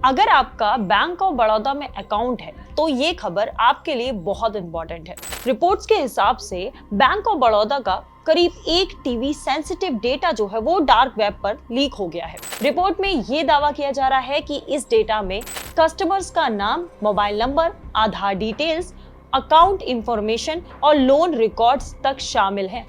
अगर आपका bank of Baroda में अकाउंट है तो ये खबर आपके लिए बहुत इंपॉर्टेंट है। रिपोर्ट्स के हिसाब से बैंक ऑफ बड़ौदा का करीब 1 टीबी सेंसिटिव डेटा जो है वो डार्क वेब पर लीक हो गया है। रिपोर्ट में ये दावा किया जा रहा है कि इस डेटा में कस्टमर्स का नाम, मोबाइल नंबर, आधार डिटेल्स, अकाउंट इंफॉर्मेशन और लोन रिकॉर्ड्स तक शामिल हैं।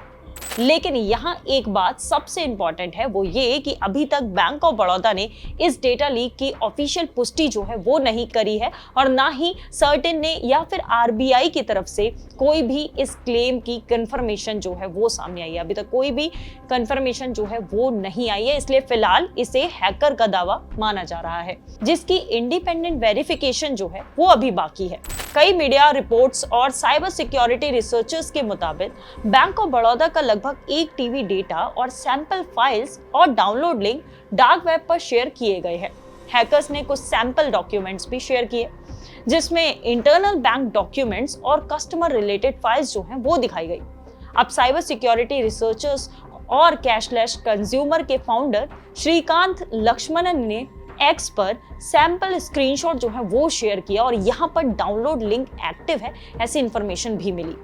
लेकिन यहाँ एक बात सबसे इंपॉर्टेंट है, वो ये कि अभी तक बैंक ऑफ बड़ौदा ने इस डेटा लीक की ऑफिशियल पुष्टि जो है वो नहीं करी है और ना ही सर्टेन ने या फिर आरबीआई की तरफ से कोई भी इस क्लेम की कंफर्मेशन जो है वो सामने आई है। अभी तक कोई भी कंफर्मेशन जो है वो नहीं आई है, इसलिए फिलहाल इसे हैकर का दावा माना जा रहा है, जिसकी इंडिपेंडेंट वेरिफिकेशन जो है वो अभी बाकी है। कई मीडिया रिपोर्ट्स और साइबर सिक्योरिटी रिसर्चर्स के मुताबिक बैंक ऑफ बड़ौदा का लगभग 1 टीबी डेटा और सैंपल फाइल्स और डाउनलोड लिंक डार्क वेब पर शेयर किए गए हैं। हैकर्स ने कुछ सैंपल डॉक्यूमेंट्स भी शेयर किए, जिसमें इंटरनल बैंक डॉक्यूमेंट्स और कस्टमर रिलेटेड फाइल्स जो हैं वो दिखाई गई। अब साइबर सिक्योरिटी रिसर्चर्स और कैशलेस कंज्यूमर के फाउंडर श्रीकांत लक्ष्मणन ने एक्स पर सैंपल स्क्रीनशॉट जो है वो शेयर किया और यहाँ पर डाउनलोड लिंक एक्टिव है, ऐसी इंफॉर्मेशन भी मिली।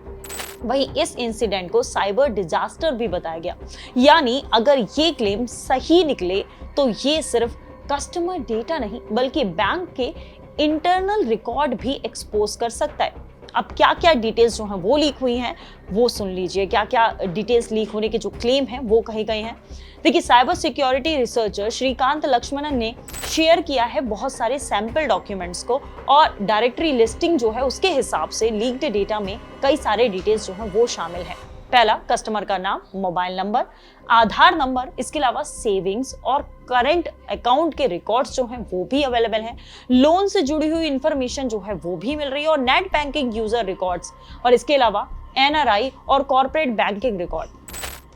वहीं इस इंसिडेंट को साइबर डिजास्टर भी बताया गया, यानी अगर ये क्लेम सही निकले तो ये सिर्फ कस्टमर डेटा नहीं बल्कि बैंक के इंटरनल रिकॉर्ड भी एक्सपोज कर सकता है। अब क्या क्या डिटेल्स जो हैं वो लीक हुई हैं वो सुन लीजिए, क्या क्या डिटेल्स लीक होने के जो क्लेम हैं वो कहे गए हैं। देखिए, cyber security researcher Shrikant Lakshmanan ने शेयर किया है बहुत सारे सैंपल डॉक्यूमेंट्स को और डायरेक्टरी लिस्टिंग जो है उसके हिसाब से लीक्ड डेटा में कई सारे डिटेल्स जो हैं वो शामिल हैं। पहला, कस्टमर का नाम, मोबाइल नंबर, आधार नंबर, इसके अलावा सेविंग्स और करंट अकाउंट के रिकॉर्ड्स जो हैं वो भी अवेलेबल हैं। लोन से जुड़ी हुई इंफॉर्मेशन जो है वो भी मिल रही है और नेट बैंकिंग यूजर रिकॉर्ड्स और इसके अलावा एनआरआई और corporate banking record,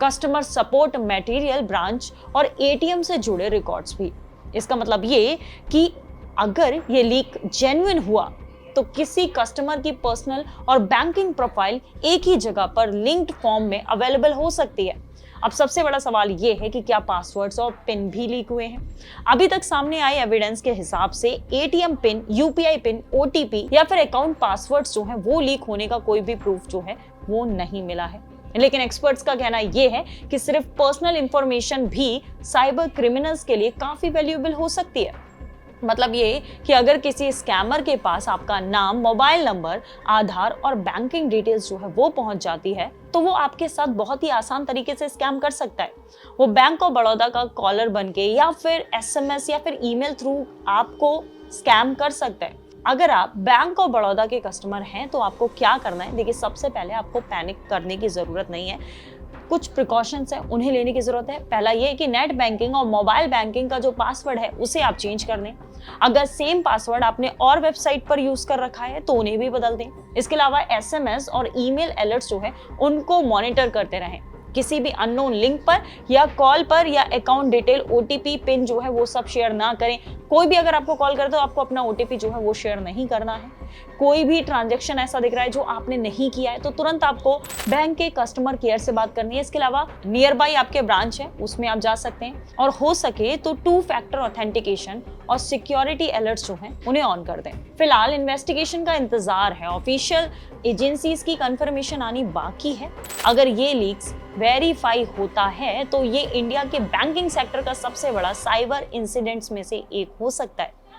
customer support material branch और एटीएम से जुड़े रिकॉर्ड्स भी। इसका मतलब ये कि अगर ये लीक जेन्युइन हुआ तो किसी कस्टमर की पर्सनल और बैंकिंग प्रोफाइल एक ही जगह पर लिंक्ड फॉर्म में अवेलेबल हो सकती है। अब सबसे बड़ा सवाल ये है कि क्या पासवर्ड्स और पिन भी लीक हुए हैं? अभी तक सामने आए एविडेंस के हिसाब से ATM pin, UPI pin, OTP या फिर अकाउंट पासवर्ड्स जो हैं वो लीक होने का कोई भी प्रूफ जो है वो नहीं मिला है। लेकिन एक्सपर्ट्स का कहना यह है कि सिर्फ पर्सनल इंफॉर्मेशन भी साइबर क्रिमिनल्स के लिए काफी वैल्यूएबल हो सकती है। मतलब ये कि अगर किसी स्कैमर के पास आपका नाम, मोबाइल नंबर, आधार और बैंकिंग डिटेल्स जो है वो पहुंच जाती है तो वो आपके साथ बहुत ही आसान तरीके से स्कैम कर सकता है। वो बैंक ऑफ बड़ौदा का कॉलर बनके या फिर एसएमएस या फिर ईमेल थ्रू आपको स्कैम कर सकता है। अगर आप बैंक ऑफ बड़ौदा के कस्टमर हैं तो आपको क्या करना है? देखिए, सबसे पहले आपको पैनिक करने की जरूरत नहीं है, कुछ प्रिकॉशंस हैं उन्हें लेने की जरूरत है। पहला ये कि नेट बैंकिंग और मोबाइल बैंकिंग का जो पासवर्ड है उसे आप चेंज कर दें। अगर सेम पासवर्ड आपने और वेबसाइट पर यूज कर रखा है तो उन्हें भी बदल दें। इसके अलावा एसएमएस और ईमेल अलर्ट्स जो है उनको मॉनिटर करते रहें। किसी भी अननोन लिंक पर या कॉल पर या अकाउंट डिटेल, ओटीपी, पिन जो है वो सब शेयर ना करें। कोई भी अगर आपको कॉल करे तो आपको अपना ओटीपी जो है वो शेयर नहीं करना है। कोई भी ट्रांजैक्शन ऐसा दिख रहा है जो आपने नहीं किया है तो तुरंत आपको बैंक के कस्टमर केयर से बात करनी है। इसके अलावा नियर बाई आपके ब्रांच है उसमें आप जा सकते हैं और हो सके तो 2 फैक्टर ऑथेंटिकेशन और सिक्योरिटी अलर्ट्स जो हैं उन्हें ऑन कर दें। फिलहाल इन्वेस्टिगेशन का इंतजार है, ऑफिशियल एजेंसीज की कंफर्मेशन आनी बाकी है। अगर ये लीक्स वेरीफाई होता है तो ये इंडिया के बैंकिंग सेक्टर का सबसे बड़ा साइबर इंसिडेंट्स में से एक हो सकता है।